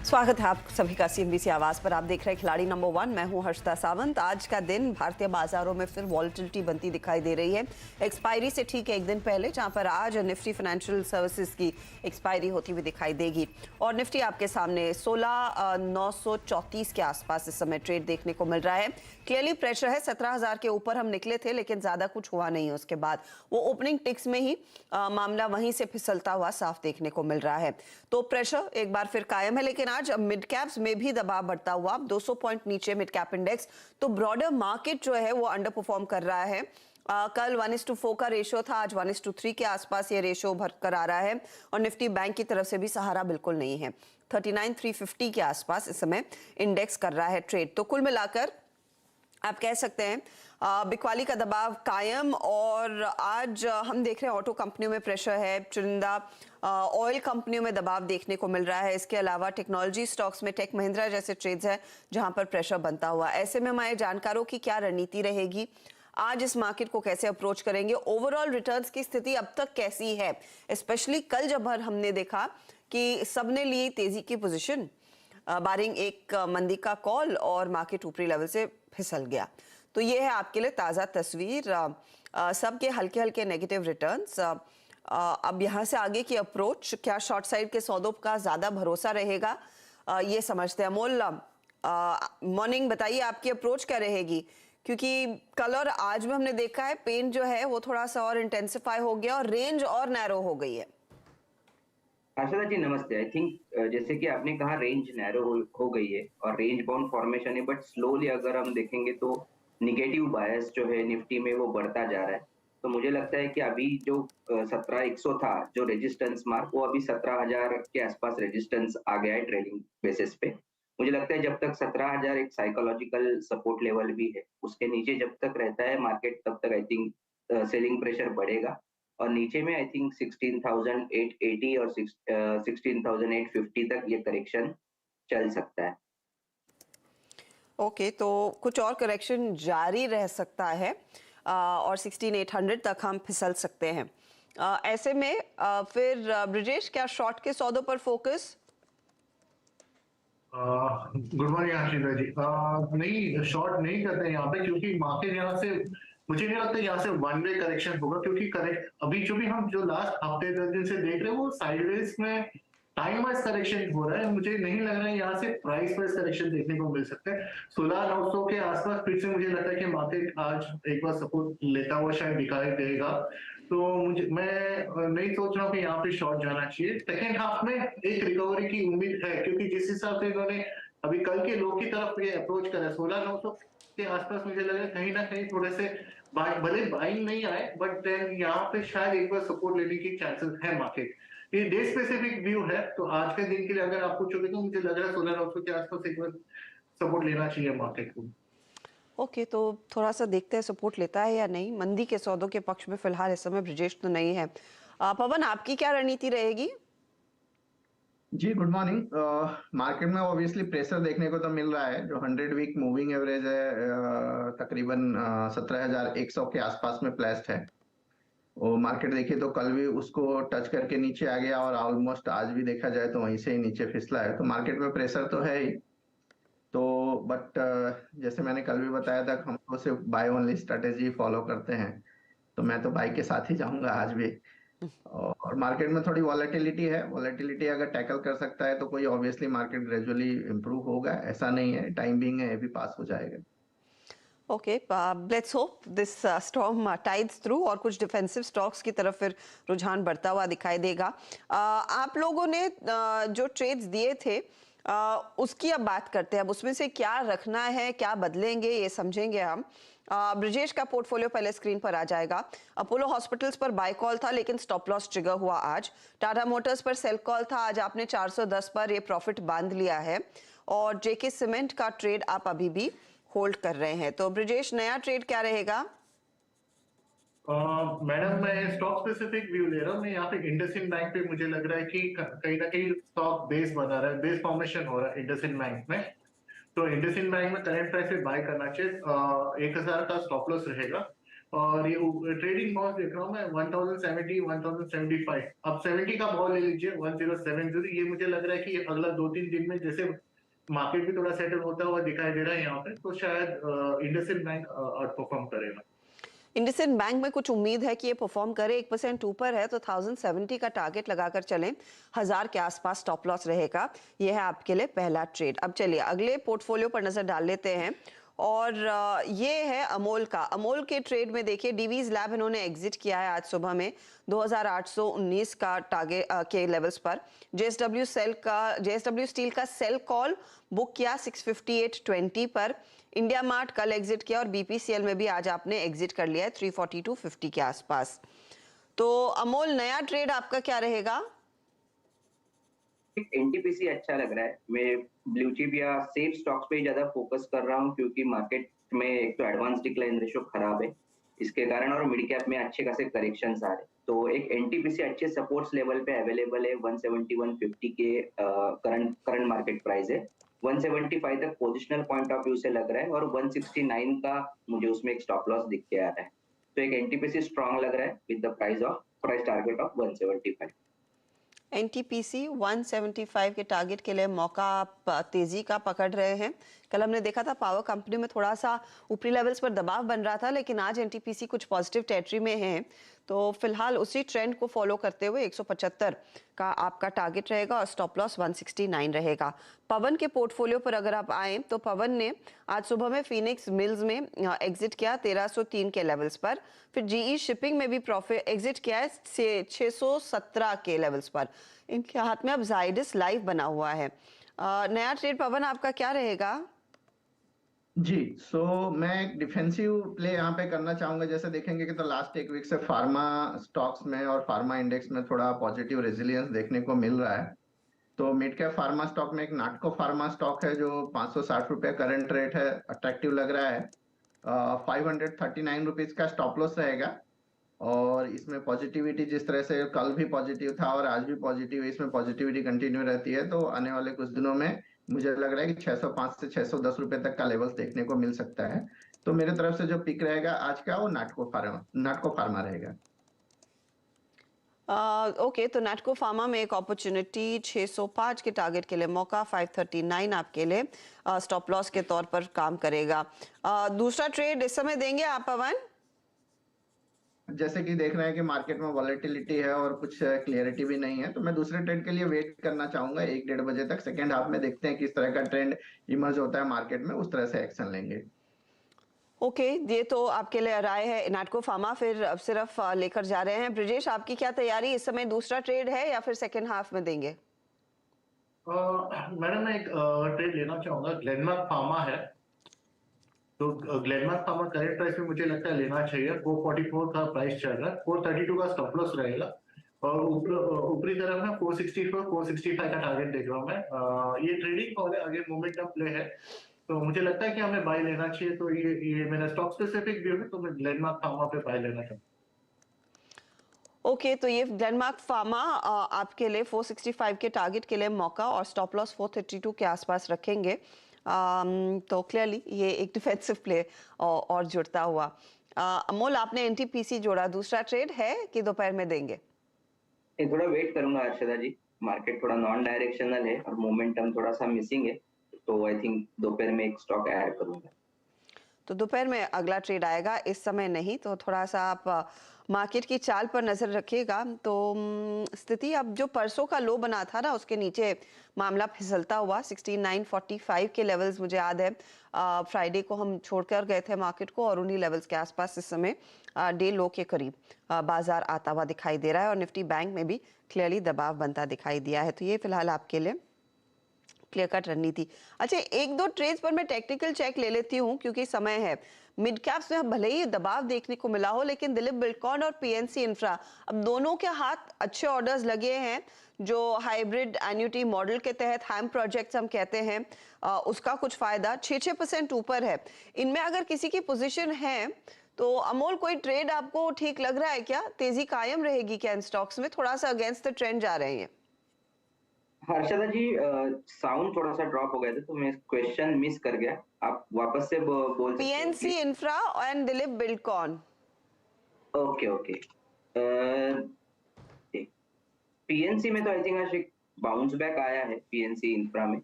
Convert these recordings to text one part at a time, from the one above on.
स्वागत है आप सभी का सीएनबीसी आवाज पर। आप देख रहे हैं खिलाड़ी नंबर 1। मैं हूं हर्षिता सावंत। आज का दिन भारतीय बाजारों में फिर वॉलेटिलिटी बनती दिखाई दे रही है। एक्सपायरी से ठीक एक दिन पहले, जहां पर आज निफ्टी फाइनेंशियल सर्विसेज की एक्सपायरी होती हुई दिखाई देगी और निफ्टी आपके सामने 16,934 के आसपास इस समय ट्रेड देखने को मिल रहा है। क्लियरली प्रेशर है, 17,000 के ऊपर हम निकले थे लेकिन ज्यादा कुछ हुआ नहीं है। उसके बाद वो ओपनिंग टिक्स में ही मामला वहीं से फिसलता हुआ साफ देखने को मिल रहा है। तो प्रेशर एक बार फिर कायम है, लेकिन आज मिड कैप्स में भी दबाव बढ़ता हुआ 200 पॉइंट नीचे मिड कैप इंडेक्स। तो ब्रॉडर मार्केट जो है वो अंडर परफॉर्म कर रहा है। कल 1:4 का रेशियो था, आज 1:3 के आसपास ये रेशियो भरकर आ रहा है और निफ्टी बैंक की तरफ से भी सहारा बिल्कुल नहीं है। 39,350 के आसपास इस समय इंडेक्स कर रहा है ट्रेड। तो कुल मिलाकर आप कह सकते हैं बिकवाली का दबाव कायम। और आज हम देख रहे हैं ऑटो कंपनियों में प्रेशर है, चुनिंदा ऑयल कंपनियों में दबाव देखने को मिल रहा है। इसके अलावा टेक्नोलॉजी स्टॉक्स में टेक महिंद्रा जैसे ट्रेड्स है जहां पर प्रेशर बनता हुआ। ऐसे में हमारे जानकारों की क्या रणनीति रहेगी, आज इस मार्केट को कैसे अप्रोच करेंगे, ओवरऑल रिटर्न्स की स्थिति अब तक कैसी है, स्पेशली कल जब हमने देखा कि सबने ली तेजी की पोजीशन बारिंग एक मंदी का कॉल और मार्केट ऊपरी लेवल से फिसल गया। तो ये है आपके लिए ताज़ा तस्वीर, सबके हल्के हल्के नेगेटिव रिटर्न्स। अब यहाँ से आगे की अप्रोच, क्या शॉर्ट साइड के सौदों का ज़्यादा भरोसा रहेगा, ये समझते हैं। अमोल, मॉर्निंग बताइए आपकी अप्रोच क्या रहेगी, क्योंकि कल और आज में हमने देखा है पेन जो है वो थोड़ा सा और इंटेंसिफाई हो गया और रेंज और नैरो हो गई है। आशा जी नमस्ते। आई थिंक जैसे कि आपने कहा रेंज नैरो हो गई है और रेंज बाउंड फॉर्मेशन है, बट स्लोली अगर हम देखेंगे तो निगेटिव बायस जो है निफ्टी में वो बढ़ता जा रहा है। तो मुझे लगता है कि अभी जो 17,100 था जो रेजिस्टेंस मार्क, वो अभी 17,000 के आसपास रेजिस्टेंस आ गया है ट्रेडिंग बेसिस पे। मुझे लगता है जब तक 17,000 एक साइकोलॉजिकल सपोर्ट लेवल भी है, उसके नीचे जब तक रहता है मार्केट, तब तक आई थिंक सेलिंग प्रेशर बढ़ेगा और नीचे में आई थिंक 16,880 और 16,850 तक ये करेक्शन चल सकता है। ओके, तो कुछ और करेक्शन जारी रह सकता है और 16,800 तक हम फिसल सकते हैं। ऐसे में फिर ब्रिजेश, क्या शॉर्ट के सौदों पर focus? Good morning Ashish ji. नहीं, शॉर्ट नहीं करते हैं यहाँ पे, क्योंकि मार्केट यहाँ से मुझे नहीं लगता यहाँ से वन वे करेक्शन होगा, क्योंकि करेक्ट अभी जो भी हम जो लास्ट हफ्ते 10 दिन से देख रहे हैं वो साइडवेज में टाइम वाइज करेक्शन हो रहा है। मुझे नहीं लग रहा है यहाँ से प्राइस वाइज करेक्शन देखने को मिल सकता है। 16,900 के आसपास फिर से मुझे लगता है कि मार्केट आज एक बार सपोर्ट लेता हुआ शायद दिखाई देगा। तो मैं नहीं सोच रहा हूँ कि यहाँ पे शॉर्ट जाना चाहिए। सेकेंड हाफ में एक रिकवरी की उम्मीद है, क्योंकि जिस हिसाब से इन्होंने अभी कल के लो की तरफ ये अप्रोच करा 16,900 के आसपास, मुझे लग रहा है कहीं ना कहीं थोड़े से भले बाइंग नहीं आए, बट देन यहाँ पे शायद एक बार सपोर्ट लेने की चांसेस है मार्केट। ये डे स्पेसिफिक व्यू है, तो आज के दिन के लिए अगर आप पूछोगे तो मुझे लग रहा है 16,900 के आसपास एक बार सपोर्ट लेना चाहिए मार्केट को। ओके, तो थोड़ा सा देखते हैं सपोर्ट लेता है या नहीं। मंदी के सौदों के पक्ष में फिलहाल इस समय ब्रिजेश तो नहीं है। पवन, आपकी क्या रणनीति रहेगी? जी गुड मॉर्निंग। मार्केट में ऑब्वियसली प्रेशर देखने को तो मिल रहा है। जो 100 वीक मूविंग एवरेज है तकरीबन 17,100 के आसपास में प्लेस्ड है। वो मार्केट देखिए तो कल भी उसको टच करके नीचे आ गया और ऑलमोस्ट आज भी देखा जाए तो वहीं से ही नीचे फिसला है। तो मार्केट में प्रेशर तो है ही। तो बट जैसे मैंने कल भी बताया था, हम तो सिर्फ बाय ओनली स्ट्रेटेजी फॉलो करते हैं, तो मैं तो बाई के साथ ही जाऊंगा आज भी। और मार्केट में थोड़ी वॉलेटिलिटी है। वॉलेटिलिटी अगर टैकल कर सकता है तो कोई ऑब्वियसली मार्केट ग्रेजुअली इंप्रूव होगा, ऐसा नहीं है। टाइम बिंग है, ये भी पास हो जाएगा। Okay, let's hope this storm tides through और कुछ डिफेंसिव स्टॉक्स की तरफ फिर रुझान बढ़ता हुआ दिखाई देगा। आप लोगों ने जो ट्रेड्स दिए थे उसकी अब बात करते हैं। अब उसमें से क्या रखना है, क्या बदलेंगे, ये समझेंगे हम। ब्रिजेश का पोर्टफोलियो पहले स्क्रीन पर आ जाएगा। अपोलो हॉस्पिटल्स पर बाय कॉल था लेकिन स्टॉप लॉस ट्रिगर हुआ आज। टाटा मोटर्स पर सेल कॉल था, आज आपने 410 पर ये प्रॉफिट बांध लिया है। और जेके सीमेंट का ट्रेड आप अभी भी होल्ड कर रहे हैं। तो ब्रिजेश, नया ट्रेड क्या रहेगा? मैडम, मैं स्टॉक स्पेसिफिक व्यू ले रहा हूँ। मैं यहाँ पे इंडसइंड बैंक पे मुझे लग रहा है कि कहीं ना कहीं स्टॉक बेस बना रहा है, बेस फॉर्मेशन हो रहा है इंडसइंड बैंक में। तो इंडसइंड बैंक में करंट प्राइस पे बाय करना चाहिए। 1,000 का स्टॉप लॉस रहेगा। और ये ट्रेडिंग बॉल देख रहा हूँ मैं 1070 1075। अब 70 का बॉल ले लीजिए 1070। ये मुझे लग रहा है कि अगला 2-3 दिन में जैसे मार्केट भी थोड़ा सेटल होता हुआ दिखाई दे रहा है यहाँ पे, तो शायद इंडसइंड बैंक आउट परफॉर्म करेगा। इंडसइंड बैंक में कुछ उम्मीद है कि ये परफॉर्म करे, 1% ऊपर है तो 1070 का टारगेट लगाकर चलें, 1000 के आसपास स्टॉप लॉस रहेगा। ये है आपके लिए पहला ट्रेड। अब चलिए अगले पोर्टफोलियो पर नजर डाल लेते हैं और ये है अमोल का। अमोल के ट्रेड में देखिए डीवीज लैब इन्होंने एग्जिट किया है आज सुबह में 2819 का टारगेट के लेवल्स पर। जेएसडब्ल्यू स्टील का सेल कॉल बुक किया 658.20 पर। इंडिया मार्ट कल एग्जिट किया और बीपीसीएल में भी आज आपने एग्जिट कर लिया है 342.50 के आसपास। तो अमोल नया ट्रेड आपका क्या रहेगा? एनटीपीसी अच्छा लग रहा है। मैं ब्लू चिप या सेफ स्टॉक्स पे ज्यादा फोकस कर रहा हूँ क्योंकि मार्केट में एक तो एडवांस डिक्लाइन रेशियो खराब है इसके कारण, और मिड कैप में अच्छे खासे करेक्शंस आ रहे हैं। तो एक एनटीपीसी अच्छे सपोर्ट्स लेवल पे अवेलेबल है 170-150 के करंट मार्केट प्राइस है। 175 तक पोजिशनल पॉइंट ऑफ व्यू से लग रहा है और 169 का मुझे उसमें एक स्टॉप लॉस दिख के आ रहा है। तो एक एनटीपीसी स्ट्रांग लग रहा है with the price target of 175। NTPC 175 के टारगेट के लिए मौका आप तेजी का पकड़ रहे हैं। कल हमने देखा था पावर कंपनी में थोड़ा सा ऊपरी लेवल्स पर दबाव बन रहा था, लेकिन आज एनटीपीसी कुछ पॉजिटिव टेरिटरी में है। तो फिलहाल उसी ट्रेंड को फॉलो करते हुए 175 का आपका टारगेट रहेगा और स्टॉप लॉस 169 रहेगा। पवन के पोर्टफोलियो पर अगर आप आए तो पवन ने आज सुबह में फिनिक्स मिल्स में एग्जिट किया 1303 के लेवल्स पर। फिर जीई शिपिंग में भी प्रॉफिट एग्जिट किया है 617 के लेवल्स पर। इनके हाथ में अब जाइडस लाइव बना हुआ है। नया ट्रेड पवन आपका क्या रहेगा? जी, मैं एक डिफेंसिव प्ले यहाँ पे करना चाहूंगा। जैसे देखेंगे कि तो लास्ट एक वीक से फार्मा स्टॉक्स में और फार्मा इंडेक्स में थोड़ा पॉजिटिव रेजिलियंस देखने को मिल रहा है। तो मिड कैप फार्मा स्टॉक में एक नाटको फार्मा स्टॉक है जो 560 रुपए करंट रेट है, अट्रैक्टिव लग रहा है। 539 रुपीज का स्टॉप लॉस रहेगा और इसमें पॉजिटिविटी जिस तरह से कल भी पॉजिटिव था और आज भी पॉजिटिव, इसमें पॉजिटिविटी कंटिन्यू रहती है। तो आने वाले कुछ दिनों में मुझे लग रहा है कि 605 से 610 रुपए तक का लेवल्स देखने को मिल सकता है। तो मेरे तरफ से जो पिक रहेगा आज का वो नाटको फार्मा रहेगा। ओके, तो नाटको फार्मा में एक अपॉर्चुनिटी 605 के टारगेट के लिए मौका 539 आपके लिए स्टॉप लॉस के तौर पर काम करेगा। दूसरा ट्रेड इस समय देंगे आप पवन? जैसे कि देख रहे हैं कि मार्केट में वॉलेटिलिटी है और कुछ क्लियरिटी भी नहीं है, तो मैं दूसरे ट्रेड के लिए वेट करना चाहूंगा 1-1.5 बजे तक। सेकेंड हाफ में देखते हैं किस तरह का ट्रेंड इमर्ज होता है मार्केट में, उस तरह से एक्शन लेंगे। ओके, ये तो आपके लिए राय है नाटको फार्मा। फिर अब सिर्फ लेकर जा रहे हैं। ब्रिजेश आपकी क्या तैयारी इस समय? दूसरा ट्रेड है या फिर सेकेंड हाफ में देंगे? मैडम मैं एक ट्रेड लेना चाहूंगा, ग्लेनमार्क फार्मा है। तो ग्लेनमार्क फार्मा करेंट प्राइस में मुझे लगता है लेना चाहिए। 444 का प्राइस चल रहा है, 432 का स्टॉप लॉस रहेगा और ऊपरी तरफ में 464 465 का टारगेट देख रहा हूँ मैं। ये ट्रेडिंग और आगे मोमेंटम प्ले है, तो मुझे लगता है कि हमें बाय लेना चाहिए। तो ये मेरा स्टॉक स्पेसिफिक व्यू है, तो मैं ग्लेनमार्क फार्मा पे बाय लेना चाहूँगा। ओके, तो ये ग्लेनमार्क फार्मा आपके लिए 465 के टारगेट के लिए मौका और स्टॉप लॉस 432 के आसपास रखेंगे। तो क्लियरली ये एक डिफेंसिव प्ले और जुड़ता हुआ। अमोल आपने एनटीपीसी जोड़ा, दूसरा ट्रेड है कि दोपहर में देंगे? थोड़ा वेट करूंगा अर्शदा जी। मार्केट थोड़ा नॉन डायरेक्शनल है और मोमेंटम थोड़ा सा मिसिंग है, तो आई थिंक दोपहर में एक स्टॉक ऐड करूंगा। तो दोपहर में अगला ट्रेड आएगा, इस समय नहीं। तो थोड़ा सा आप मार्केट की चाल पर नजर रखिएगा। तो स्थिति अब जो परसों का लो बना था ना, उसके नीचे मामला फिसलता हुआ 69.45 के लेवल्स मुझे याद है फ्राइडे को हम छोड़कर गए थे मार्केट को, और उन्हीं लेवल्स के आसपास इस समय डे लो के करीब बाजार आता हुआ दिखाई दे रहा है और निफ्टी बैंक में भी क्लियरली दबाव बनता दिखाई दिया है। तो ये फिलहाल आपके लिए क्लियर कट रणनीति। अच्छा, 1-2 ट्रेड्स पर मैं टेक्निकल चेक ले लेती हूँ क्योंकि समय है। मिड कैप्स में भले ही दबाव देखने को मिला हो, लेकिन दिलीप बिल्डकॉन और पीएनसी इंफ्रा अब दोनों के हाथ अच्छे ऑर्डर्स लगे हैं। जो हाइब्रिड एन्युटी मॉडल के तहत हैम प्रोजेक्ट्स हम कहते हैं, उसका कुछ फायदा 6% ऊपर है। इनमें अगर किसी की पोजीशन है तो अमोल कोई ट्रेड आपको ठीक लग रहा है क्या? तेजी कायम रहेगी क्या इन स्टॉक्स में? थोड़ा सा अगेंस्ट द ट्रेंड जा रहे हैं। हर्षदा जी, साउंड थोड़ा सा ड्रॉप हो गया था तो मैं क्वेश्चन मिस कर गया। आप वापस से बोल सकते हैं PNC infra and Dilip Buildcon. Okay okay. PNC में तो आई थिंक आज एक बाउंस बैक आया है पीएनसी इंफ्रा में,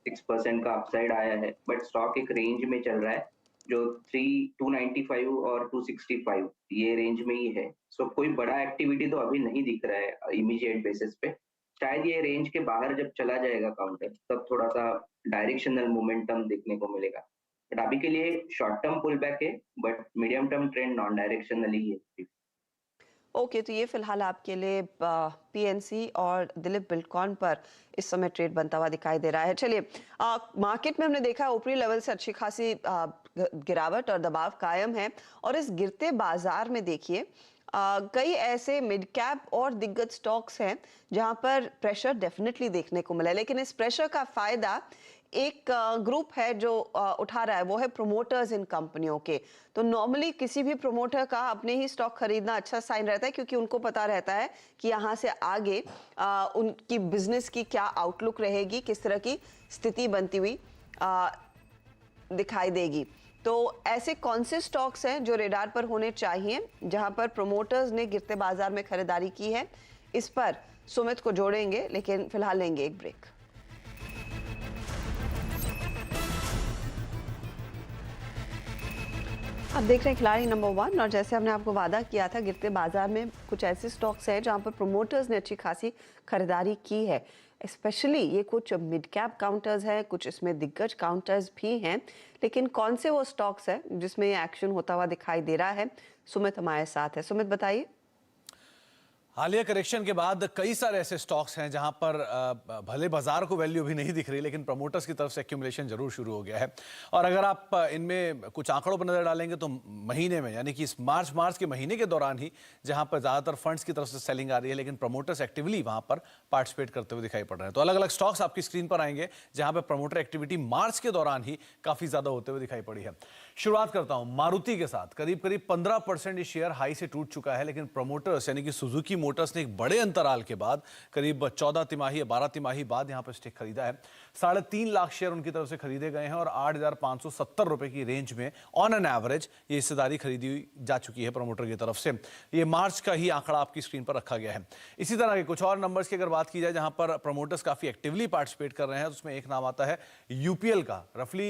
6% का अपसाइड आया है, बट स्टॉक एक रेंज में चल रहा है जो 295 और 265 ये रेंज में ही है। सो कोई बड़ा एक्टिविटी तो अभी नहीं दिख रहा है इमीडिएट बेसिस पे। शायद ये रेंज के बाहर जब चला जाएगा काउंटर तब थोड़ा सा डायरेक्शनल मोमेंटम देखने को मिलेगा, बट अभी के लिए शॉर्ट टर्म पुल बैक है, but medium term trend non directionally है। ओके, तो ये फिलहाल आपके लिए पीएनसी और दिलीप बिल्डकॉन पर इस समय ट्रेड बनता हुआ दिखाई दे रहा है। चलिए, मार्केट में हमने देखा ऊपरी लेवल से अच्छी खासी गिरावट और दबाव कायम है, और इस गिरते बाजार में देखिए कई ऐसे मिड कैप और दिग्गज स्टॉक्स हैं जहां पर प्रेशर डेफिनेटली देखने को मिला है, लेकिन इस प्रेशर का फायदा एक ग्रुप है जो उठा रहा है, वो है प्रोमोटर्स इन कंपनियों के। तो नॉर्मली किसी भी प्रोमोटर का अपने ही स्टॉक खरीदना अच्छा साइन रहता है, क्योंकि उनको पता रहता है कि यहाँ से आगे उनकी बिजनेस की क्या आउटलुक रहेगी, किस तरह की स्थिति बनती हुई दिखाई देगी। तो ऐसे कौन से स्टॉक्स हैं जो रेडार पर होने चाहिए जहां पर प्रोमोटर्स ने गिरते बाजार में खरीदारी की है, इस पर सुमित को जोड़ेंगे, लेकिन फिलहाल लेंगे एक ब्रेक। आप देख रहे हैं खिलाड़ी नंबर 1, और जैसे हमने आपको वादा किया था, गिरते बाजार में कुछ ऐसे स्टॉक्स हैं जहां पर प्रोमोटर्स ने अच्छी खासी खरीदारी की है। स्पेशली ये कुछ मिड कैप काउंटर्स हैं, कुछ इसमें दिग्गज काउंटर्स भी हैं, लेकिन कौन से वो स्टॉक्स हैं जिसमें ये एक्शन होता हुआ दिखाई दे रहा है? सुमित हमारे साथ है। सुमित, बताइए। हालिया करेक्शन के बाद कई सारे ऐसे स्टॉक्स हैं जहां पर भले बाजार को वैल्यू भी नहीं दिख रही, लेकिन प्रमोटर्स की तरफ से एक्यूमुलेशन जरूर शुरू हो गया है। और अगर आप इनमें कुछ आंकड़ों पर नजर डालेंगे तो महीने में, यानी कि इस मार्च के महीने के दौरान ही जहां पर ज्यादातर फंड्स की तरफ से सेलिंग आ रही है, लेकिन प्रमोटर्स एक्टिवली वहां पर पार्टिसिपेट करते हुए दिखाई पड़ रहे हैं। तो अलग अलग स्टॉक्स आपकी स्क्रीन पर आएंगे जहां पर प्रमोटर एक्टिविटी मार्च के दौरान ही काफी ज्यादा होते हुए दिखाई पड़ी है। शुरुआत करता हूं मारुति के साथ। करीब 15% शेयर हाई से टूट चुका है, लेकिन प्रमोटर्स यानी कि सुजुकी मोटर्स ने एक बड़े अंतराल के बाद करीब 14 तिमाही या 12 तिमाही बाद यहां पर स्टेक खरीदा है। 3.5 लाख शेयर उनकी तरफ से खरीदे गए हैं और 8,570 रुपए की रेंज में ऑन एन एवरेज ये हिस्सेदारी खरीदी जा चुकी है प्रमोटर की तरफ से। ये मार्च का ही आंकड़ा आपकी स्क्रीन पर रखा गया है। इसी तरह के कुछ और नंबर्स की अगर बात की जाए जहां पर प्रमोटर्स काफी एक्टिवली पार्टिसिपेट कर रहे हैं, तो उसमें एक नाम आता है यूपीएल का। रफली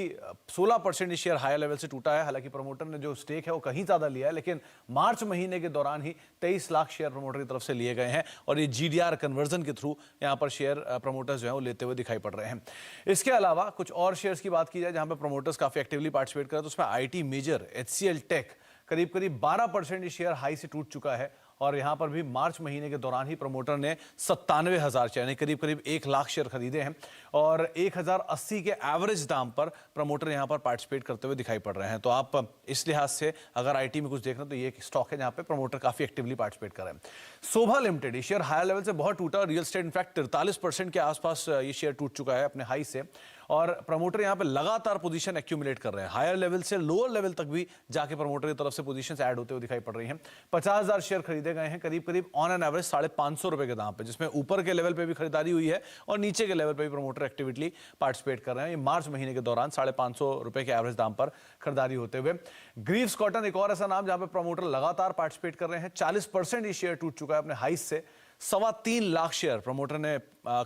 16% शेयर हायर लेवल से टूटा है। हालांकि प्रमोटर ने जो स्टेक है वो कहीं ज्यादा लिया है, लेकिन मार्च महीने के दौरान ही 23 लाख शेयर प्रमोटर की तरफ से लिए गए हैं और ये जीडीआर कन्वर्जन के थ्रू यहां पर शेयर प्रमोटर्स जो है वो लेते हुए दिखाई पड़ रहे हैं। इसके अलावा कुछ और शेयर्स की बात की जाए जहां पर प्रमोटर्स काफी एक्टिवली पार्टिसिपेट कर रहे हैं, तो उसमें आईटी मेजर एचसीएल टेक करीब 12% शेयर हाई से टूट चुका है और यहां पर भी मार्च महीने के दौरान ही प्रमोटर ने 97,000 शेयर यानी करीब 1 लाख शेयर खरीदे हैं और 1,080 के एवरेज दाम पर प्रमोटर यहां पर पार्टिसिपेट करते हुए दिखाई पड़ रहे हैं। तो आप इस लिहाज से अगर आईटी में कुछ देखना तो ये एक स्टॉक है जहां पे प्रमोटर काफी एक्टिवली पार्टिसिपेट कर रहे हैं। शोभा लिमिटेड, ये शेयर हायर लेवल से बहुत टूटा, रियल एस्टेट इनफैक्ट 43% के आसपास ये शेयर टूट चुका है अपने हाई से, और प्रमोटर यहां पे लगातार पोजीशन एक्यूमुलेट कर रहे हैं। हायर लेवल से लोअर लेवल तक भी जाके प्रमोटर की तरफ से पोजीशंस ऐड होते हुए दिखाई पड़ रही हैं। 50,000 शेयर खरीदे गए हैं करीब ऑन एन एवरेज 550 रुपए के दाम पे, जिसमें ऊपर के लेवल पे भी खरीदारी हुई है और नीचे के लेवल पे भी प्रमोटर एक्टिविटी पार्टिसिपेट कर रहे हैं। ये मार्च महीने के दौरान 550 रुपए के एवरेज दाम पर खरीदारी होते हुए। ग्रीव्स कॉटन एक और ऐसा नाम जहां पे प्रमोटर लगातार पार्टिसिपेट कर रहे हैं। 40% ये शेयर टूट चुका है अपने हाई से। 3.25 लाख शेयर प्रमोटर ने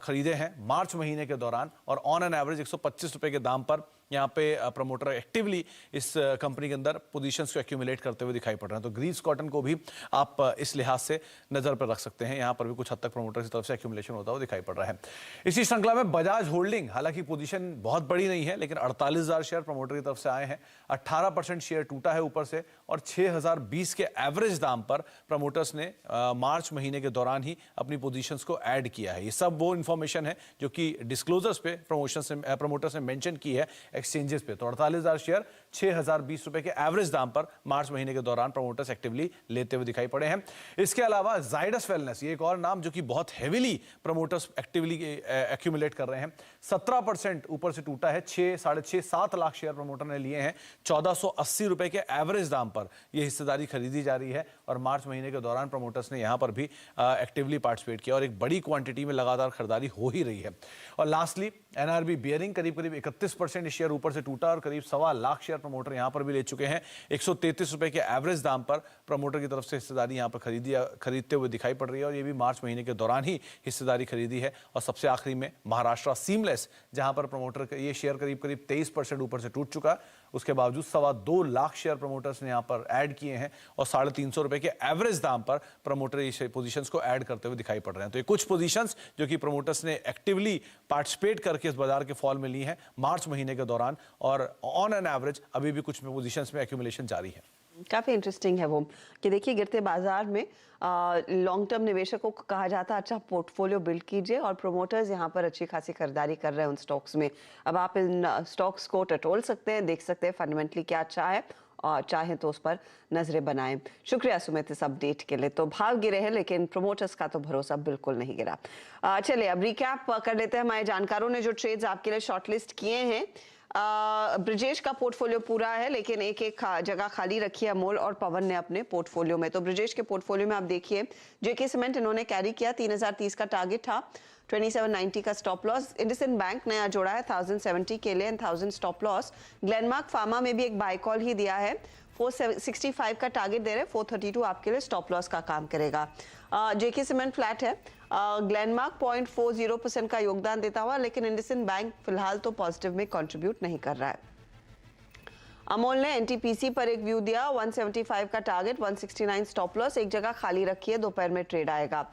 खरीदे हैं मार्च महीने के दौरान और ऑन एन एवरेज 125 रुपए के दाम पर यहाँ पे प्रमोटर एक्टिवली इस कंपनी के अंदर पोजीशंस को एक्यूमुलेट करते हुए दिखाई पड़ रहे हैं। तो ग्रीव्स कॉटन को भी आप इस लिहाज से नजर पर रख सकते हैं। यहाँ पर भी कुछ हद तक प्रमोटर की तरफ से एक्यूमुलेशन होता हुआ दिखाई पड़ रहा है। इसी श्रृंखला में बजाज होल्डिंग, हालांकि पोजीशन बहुत बड़ी नहीं है, लेकिन 48,000 शेयर प्रमोटर की तरफ से आए हैं। 18% शेयर टूटा है ऊपर से और 6,020 के एवरेज दाम पर प्रमोटर्स ने मार्च महीने के दौरान ही अपनी पोजीशंस को ऐड किया है। ये सब वो इंफॉर्मेशन है जो कि डिस्क्लोजर्स पे प्रमोटर्स ने मेंशन की है एक्सचेंजेस पे। तो 48,000 शेयर 6,020 रुपए के एवरेज दाम पर मार्च महीने के दौरान प्रमोटर्स एक्टिवली लेते हुए दिखाई पड़े हैं। इसके अलावा जाइडस वेलनेस, ये एक और नाम जो कि बहुत हेवीली प्रमोटर्स एक्टिवली एक्यूमुलेट कर रहे हैं। 17% ऊपर से टूटा है। 6.5-7 लाख शेयर प्रमोटर ने लिए हैं। 1,480 रुपए के एवरेज दाम पर यह हिस्सेदारी खरीदी जा रही है और मार्च महीने के दौरान प्रमोटर्स ने यहां पर भी एक्टिवली पार्टिसिपेट किया और एक बड़ी क्वांटिटी में लगातार खरीदारी हो ही रही है। और लास्टली एनआरबी बियरिंग, करीब 31% शेयर शेयर ऊपर से टूटा और करीब 1.25 लाख शेयर प्रमोटर यहां पर भी ले चुके हैं। 133 रुपए के एवरेज दाम पर प्रमोटर की तरफ से हिस्सेदारी यहां पर खरीदते हुए दिखाई पड़ रही है और ये भी मार्च महीने के दौरान ही हिस्सेदारी खरीदी है। और सबसे आखिरी में महाराष्ट्र सीमलेस, जहां पर प्रमोटर ये शेयर करीब 23% ऊपर से टूट चुका। उसके बावजूद 2.25 लाख शेयर प्रमोटर्स ने यहां पर ऐड किए हैं और 350 रुपए के एवरेज दाम पर प्रमोटर इस पोजीशंस को ऐड करते हुए दिखाई पड़ रहे हैं। तो ये कुछ पोजीशंस जो कि प्रमोटर्स ने एक्टिवली पार्टिसिपेट करके इस बाजार के फॉल में ली हैं मार्च महीने के दौरान, और ऑन एन एवरेज अभी भी कुछ पोजीशंस में एक्यूमुलेशन जारी है। काफी इंटरेस्टिंग है वो कि देखिए गिरते बाजार में लॉन्ग टर्म निवेशकों को कहा जाता है अच्छा पोर्टफोलियो बिल्ड कीजिए, और प्रोमोटर्स यहाँ पर अच्छी खासी खरीदारी कर रहे हैं उन स्टॉक्स में। अब आप इन स्टॉक्स को टटोल सकते हैं, देख सकते हैं फंडामेंटली क्या अच्छा है और चाहे तो उस पर नजरें बनाएं। शुक्रिया सुमित इस अपडेट के लिए। तो भाव गिरे हैं लेकिन प्रोमोटर्स का तो भरोसा बिल्कुल नहीं गिरा। चलिए अब रिकैप कर लेते हैं हमारे जानकारों ने जो ट्रेड्स आपके लिए शॉर्टलिस्ट किए हैं। ब्रिजेश का पोर्टफोलियो पूरा है लेकिन एक जगह खाली रखी है अमोल और पवन ने अपने पोर्टफोलियो में। तो ब्रिजेश के पोर्टफोलियो में आप देखिए जेके सीमेंट इन्होंने कैरी किया, 3030 का टारगेट था, 2790 का स्टॉप लॉस। इंडसइंड बैंक नया जोड़ा है 1070 के लिए, 1000 स्टॉप लॉस। ग्लेनमार्क फार्मा में भी एक बाय कॉल ही दिया है, 465 का टारगेट दे रहे हैं, 432 आपके लिए स्टॉप लॉस का काम करेगा। जेके सीमेंट फ्लैट है, ग्लेनमार्क 0.40% का योगदान देता हुआ, लेकिन इंडसइंड बैंक फिलहाल तो पॉजिटिव में कंट्रीब्यूट नहीं कर रहा है। अमोल ने एनटीपीसी पर एक व्यू दिया, 175 का टारगेट, 169 स्टॉप लॉस, एक जगह खाली रखी है, दोपहर में ट्रेड आएगा।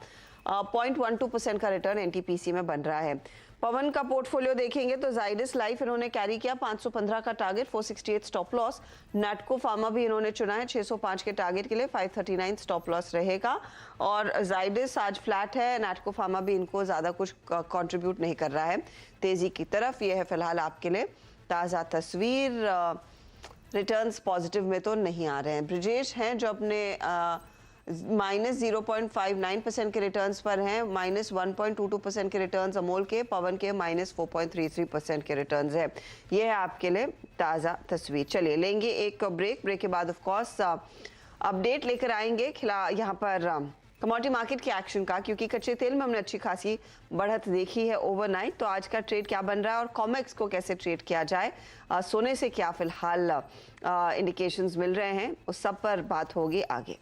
0.12% का रिटर्न एनटीपीसी में बन रहा है। पवन का पोर्टफोलियो देखेंगे तो जाइडस लाइफ इन्होंने कैरी किया, 515 का टारगेट, 468 स्टॉप लॉस। नाटको फार्मा भी इन्होंने चुना है 605 के टारगेट के लिए, 539 स्टॉप लॉस रहेगा। और जाइडस आज फ्लैट है, नाटको फार्मा भी इनको ज्यादा कुछ कंट्रीब्यूट नहीं कर रहा है तेजी की तरफ। ये है फिलहाल आपके लिए ताजा तस्वीर। रिटर्न्स पॉजिटिव में तो नहीं आ रहे हैं। ब्रिजेश हैं जो अपने -0.59% के रिटर्न्स पर हैं, -1.22% के रिटर्न्स अमोल के, पवन के -4.33% के रिटर्न्स है। ये है आपके लिए ताज़ा तस्वीर। चलिए लेंगे एक ब्रेक के बाद ऑफ कोर्स अपडेट लेकर आएंगे यहाँ पर कमोडिटी मार्केट के एक्शन का, क्योंकि कच्चे तेल में हमने अच्छी खासी बढ़त देखी है ओवरनाइट। तो आज का ट्रेड क्या बन रहा है और कॉमेक्स को कैसे ट्रेड किया जाए, सोने से क्या फिलहाल इंडिकेशंस मिल रहे हैं, उस सब पर बात होगी आगे।